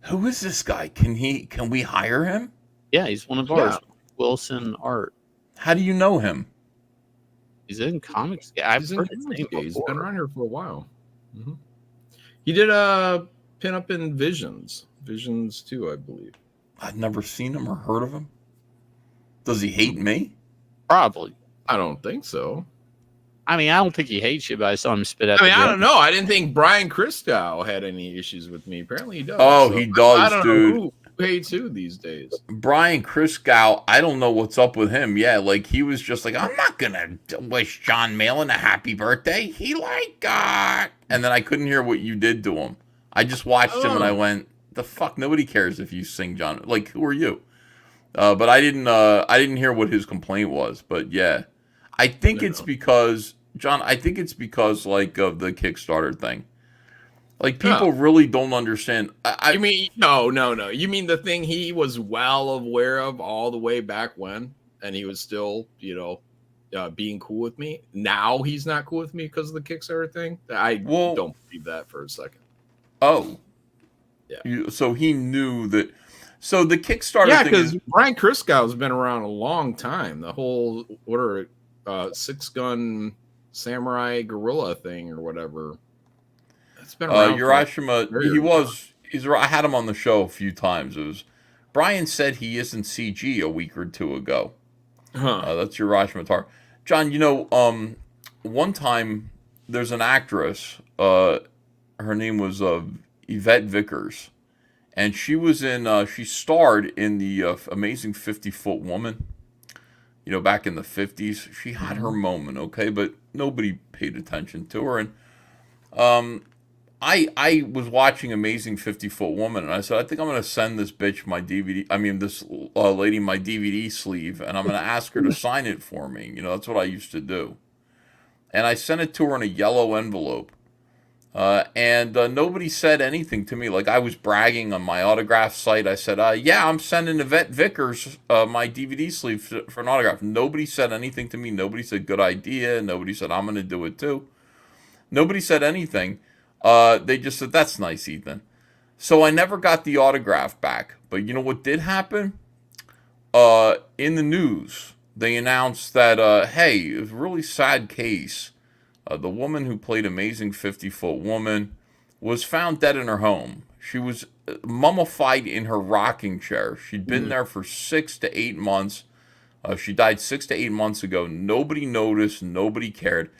Who is this guy? Can we hire him? Yeah, he's one of ours. Wilson Art. How do you know him? He's in Comicsgate. I've heard his name before. He's been around here for a while. Mm-hmm. He did a pin up in Visions 2, I believe. I've never seen him or heard of him. Does he hate me? Probably. I don't think so. I mean, I don't think he hates you, but I saw him spit out. I mean, I don't know. I didn't think Brian Christgau had any issues with me. Apparently, he does. Oh, so he does, I don't dude. know who hates who these days. Brian Christgau, I don't know what's up with him. Yeah, like he was just like, I'm not gonna wish Jon Malin a happy birthday. He like God, and then I couldn't hear what you did to him. I just watched him and I went, the fuck, nobody cares if you sing John. Like, who are you? But I didn't hear what his complaint was. But yeah, I think it's because, John, I think it's because like of the Kickstarter thing. Like people really don't understand. You mean no? You mean the thing he was well aware of all the way back when, and he was still, being cool with me. Now he's not cool with me because of the Kickstarter thing. I don't believe that for a second. Oh, yeah. So he knew that. So the Kickstarter thing because Brian Christgau's been around a long time. The whole 6-gun samurai gorilla thing or whatever. It's been around. Urashima, I had him on the show a few times. Brian said he isn't CG a week or two ago. That's Urashima Tar. John, one time there's an actress. Her name was Yvette Vickers. And she was she starred in the Amazing 50-Foot Woman, back in the 50s. She had her moment, okay? But nobody paid attention to her. And I was watching Amazing 50-Foot Woman, and I said, I think I'm going to send this bitch this lady my DVD sleeve, and I'm going to ask her to sign it for me. That's what I used to do. And I sent it to her in a yellow envelope. And nobody said anything to me. Like, I was bragging on my autograph site. I said, I'm sending Yvette Vickers my DVD sleeve for an autograph. Nobody said anything to me. Nobody said, good idea. Nobody said, I'm going to do it too. Nobody said anything. They just said, that's nice, Ethan. So I never got the autograph back. But you know what did happen? In the news, they announced that, hey, it was a really sad case. The woman who played Amazing 50-Foot Woman was found dead in her home. She was mummified in her rocking chair. She'd been there for 6 to 8 months. She died 6 to 8 months ago. Nobody noticed. Nobody cared.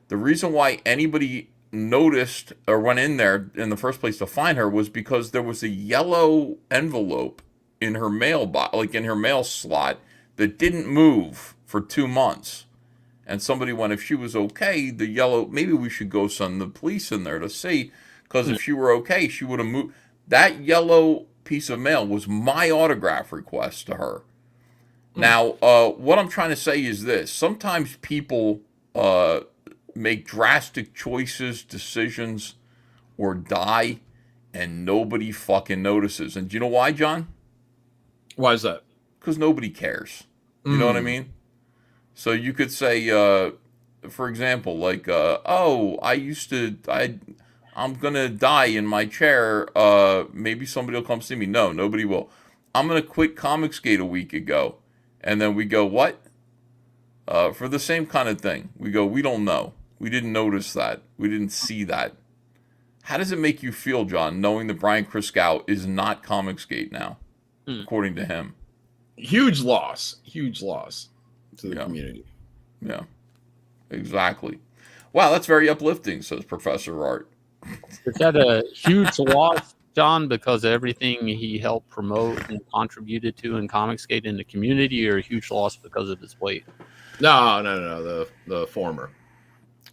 The reason why anybody noticed or went in there in the first place to find her was because there was a yellow envelope in her mailbox, like in her mail slot, that didn't move for 2 months. And somebody went, if she was okay, the yellow, maybe we should go send the police in there to see, because if she were okay, she would have moved. That yellow piece of mail was my autograph request to her. Now, what I'm trying to say is this. Sometimes people make drastic choices, decisions, or die, and nobody fucking notices. And do you know why, John? Why is that? Because nobody cares. You know what I mean? So you could say, for example, like, I'm going to die in my chair. Maybe somebody will come see me. No, nobody will. I'm going to quit Comicsgate a week ago. And then we go, what? For the same kind of thing. We go, we don't know. We didn't notice that. We didn't see that. How does it make you feel, John, knowing that Brian Christgau is not Comicsgate now, according to him? Huge loss. Huge loss to the community. Yeah, exactly. Wow, that's very uplifting, says Professor Art. Is that a huge loss, John, because of everything he helped promote and contributed to in Comicsgate in the community, or a huge loss because of his weight? No. The former.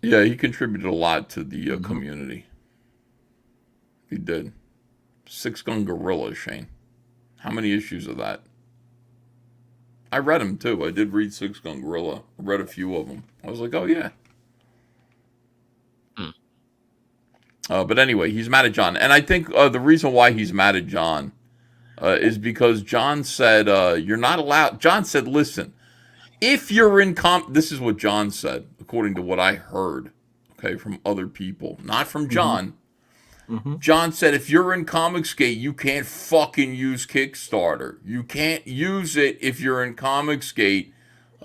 Yeah, he contributed a lot to the community. He did. 6-Gun Gorilla, Shane. How many issues of that? I read them too. I did read 6-Gun Gorilla. I read a few of them. I was like, oh yeah. But anyway, he's mad at John. And I think the reason why he's mad at John is because John said, you're not allowed. John said, listen, if you're in this is what John said, according to what I heard, okay, from other people, not from John. John said, if you're in Comicsgate, you can't fucking use Kickstarter. You can't use it if you're in Comicsgate.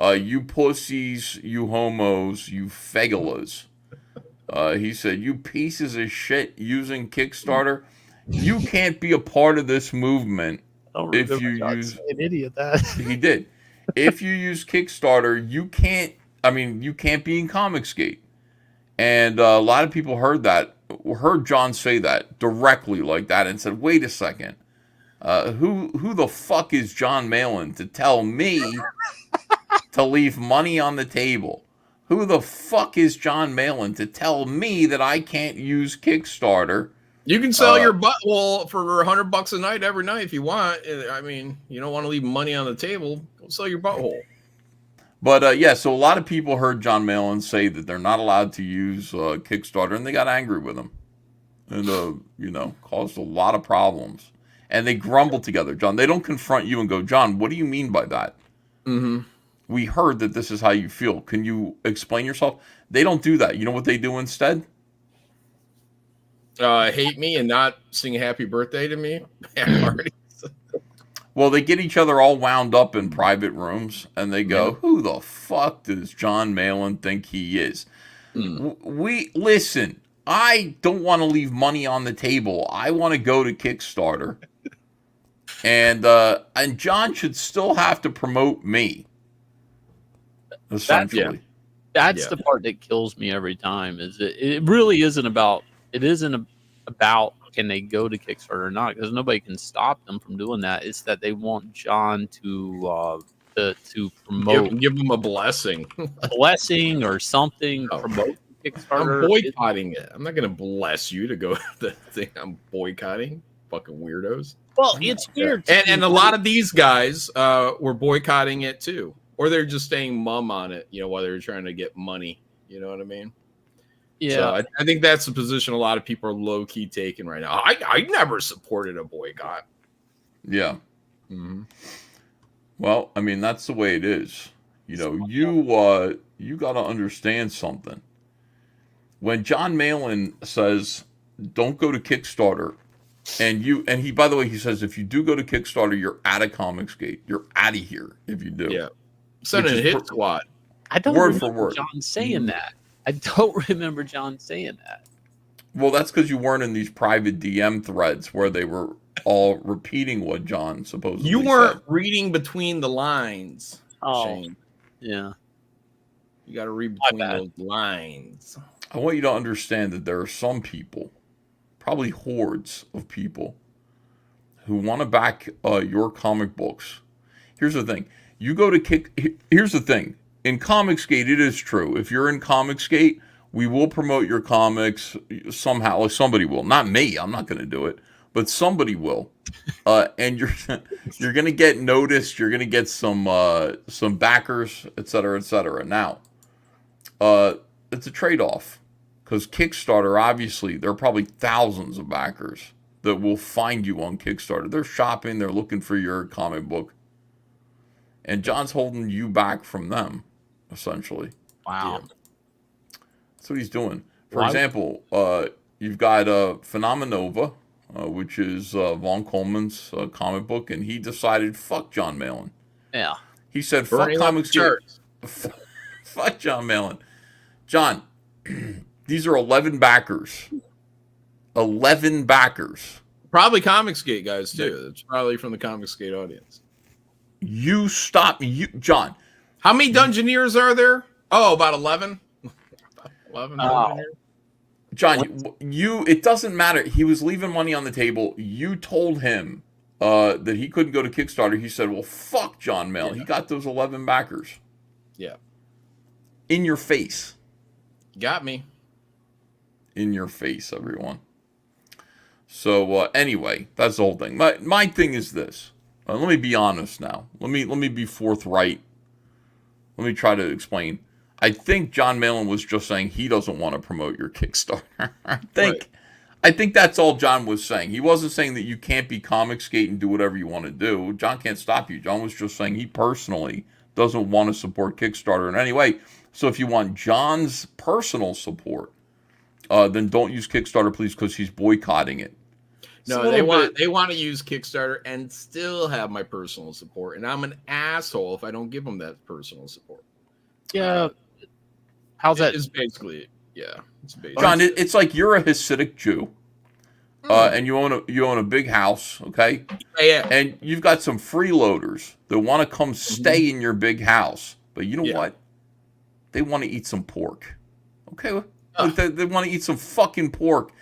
You pussies, you homos, you fegulas. He said, you pieces of shit using Kickstarter. You can't be a part of this movement if you use... An idiot that. He did. If you use Kickstarter, you can't be in Comicsgate. And a lot of people heard John say that directly like that and said, wait a second. Who the fuck is Jon Malin to tell me to leave money on the table? Who the fuck is Jon Malin to tell me that I can't use Kickstarter? You can sell your butthole for $100 a night every night if you want. I mean, you don't want to leave money on the table. Go sell your butthole. But yeah, so a lot of people heard Jon Malin say that they're not allowed to use Kickstarter, and they got angry with him, and caused a lot of problems. And they grumble together, John. They don't confront you and go, John, what do you mean by that? Mm-hmm. We heard that this is how you feel. Can you explain yourself? They don't do that. You know what they do instead? Hate me and not sing happy birthday to me at parties. Well, they get each other all wound up in private rooms, and they go, who the fuck does Jon Malin think he is? Listen, I don't want to leave money on the table. I want to go to Kickstarter. And John should still have to promote me, essentially. That's the part that kills me every time, is it really isn't about, can they go to Kickstarter or not? Because nobody can stop them from doing that. It's that they want John to promote, give them a blessing, or something. Promote Kickstarter. I'm boycotting it. I'm not going to bless you to go to the thing I'm boycotting. Fucking weirdos. Well, it's weird. And a lot of these guys were boycotting it too, or they're just staying mum on it. While they're trying to get money. You know what I mean? Yeah, so I think that's the position a lot of people are low key taking right now. I never supported a boycott. Yeah. Mm-hmm. Well, I mean, that's the way it is. You got to understand something. When Jon Malin says, "Don't go to Kickstarter," and he, by the way, he says, if you do go to Kickstarter, you're out of Comicsgate. You're out of here if you do. Yeah. Send a hit squad. I don't word remember for word. John saying that. I don't remember John saying that. Well, that's because you weren't in these private DM threads where they were all repeating what John supposedly You weren't said. reading between the lines, Shane. Yeah. You got to read between those lines. I want you to understand that there are some people, probably hordes of people, who want to back your comic books. Here's the thing. You go to Here's the thing. In Comicsgate, it is true. If you're in Comicsgate, we will promote your comics somehow. Like somebody will. Not me. I'm not going to do it. But somebody will. And you're going to get noticed. You're going to get some backers, et cetera, et cetera. Now, it's a trade-off. Because Kickstarter, obviously, there are probably thousands of backers that will find you on Kickstarter. They're shopping. They're looking for your comic book. And John's holding you back from them, essentially. Wow. Yeah. That's what he's doing. For example, you've got Phenomenova, which is Von Coleman's comic book, and he decided, fuck Jon Malin. Yeah. He said, fuck Comicsgate. Fuck Jon Malin. John, these are 11 backers. 11 backers. Probably Comicsgate guys, too. It's probably from the Comicsgate audience. You stop me. John. How many Dungeoneers are there? Oh, about 11. 11 Dungeoneers. John, it doesn't matter. He was leaving money on the table. You told him that he couldn't go to Kickstarter. He said, well, fuck Jon Malin. Yeah. He got those 11 backers. Yeah. In your face. Got me. In your face, everyone. So, anyway, that's the whole thing. My thing is this. Let me be honest now. Let me be forthright. Let me try to explain. I think Jon Malin was just saying he doesn't want to promote your Kickstarter. I think that's all John was saying. He wasn't saying that you can't be Comicsgate and do whatever you want to do. John can't stop you. John was just saying he personally doesn't want to support Kickstarter in any way. So if you want John's personal support, then don't use Kickstarter, please, because he's boycotting it. No, they want to use Kickstarter and still have my personal support, and I'm an asshole if I don't give them that personal support. Yeah, how's that? It's basically It's basically John, it's like you're a Hasidic Jew, and you own a big house, okay? Yeah. And you've got some freeloaders that want to come stay in your big house, but you know what? They want to eat some pork, okay? They want to eat some fucking pork.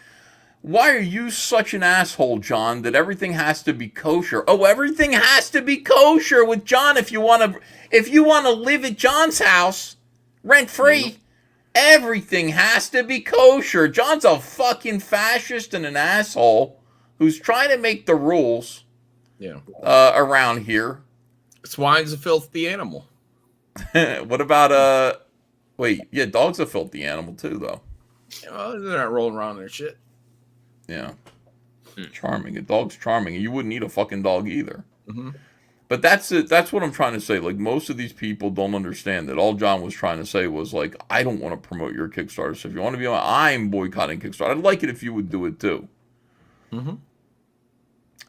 Why are you such an asshole, John, that everything has to be kosher? Oh, everything has to be kosher with John if you want to live at John's house rent free. Everything has to be kosher. John's a fucking fascist and an asshole who's trying to make the rules around here. Swine's a filthy animal. What about dog's a filthy animal too, though. Well, they're not rolling around in their shit. Yeah. Charming. A dog's charming. You wouldn't eat a fucking dog either. But that's it. That's what I'm trying to say. Like, most of these people don't understand that all John was trying to say was, like, I don't want to promote your Kickstarter. So if you want to be on, I'm boycotting Kickstarter. I'd like it if you would do it too. And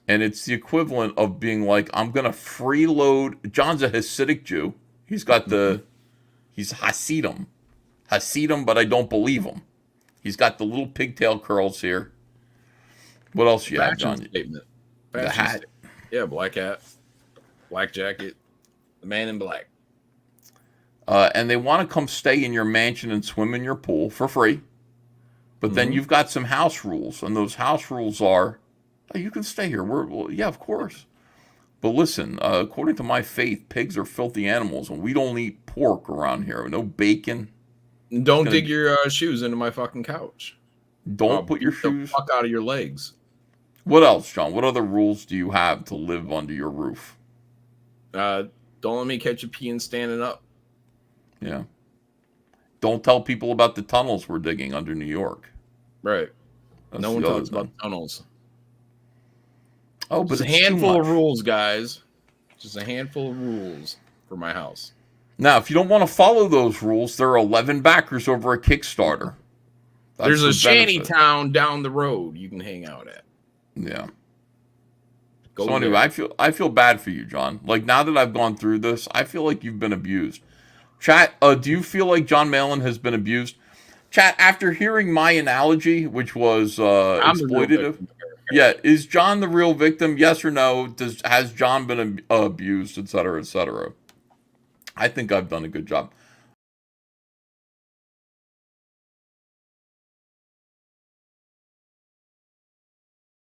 it's the equivalent of being like, I'm going to freeload. John's a Hasidic Jew. He's got he's Hasidim. Hasidim, but I don't believe him. He's got the little pigtail curls here. What else you have, John? Statement. The hat. Yeah, black hat, black jacket, the man in black. And they want to come stay in your mansion and swim in your pool for free. But then you've got some house rules, and those house rules are, you can stay here. Yeah, of course. But listen, according to my faith, pigs are filthy animals, and we don't eat pork around here. No bacon. Don't dig your shoes into my fucking couch. Don't put your shoes. Fuck out of your legs. What else, John? What other rules do you have to live under your roof? Don't let me catch you peeing standing up. Yeah. Don't tell people about the tunnels we're digging under New York. Right. That's no one talks about tunnels. Oh, but it's a handful of rules, guys. Just a handful of rules for my house. Now, if you don't want to follow those rules, there are 11 backers over at Kickstarter. There's a shanty town down the road you can hang out at. Yeah. So anyway, I feel bad for you, John. Like, now that I've gone through this, I feel like you've been abused. Chat, do you feel like Jon Malin has been abused? Chat, after hearing my analogy, which was exploitative, is John the real victim? Yes or no? Has John been abused, etc., etc.? I think I've done a good job.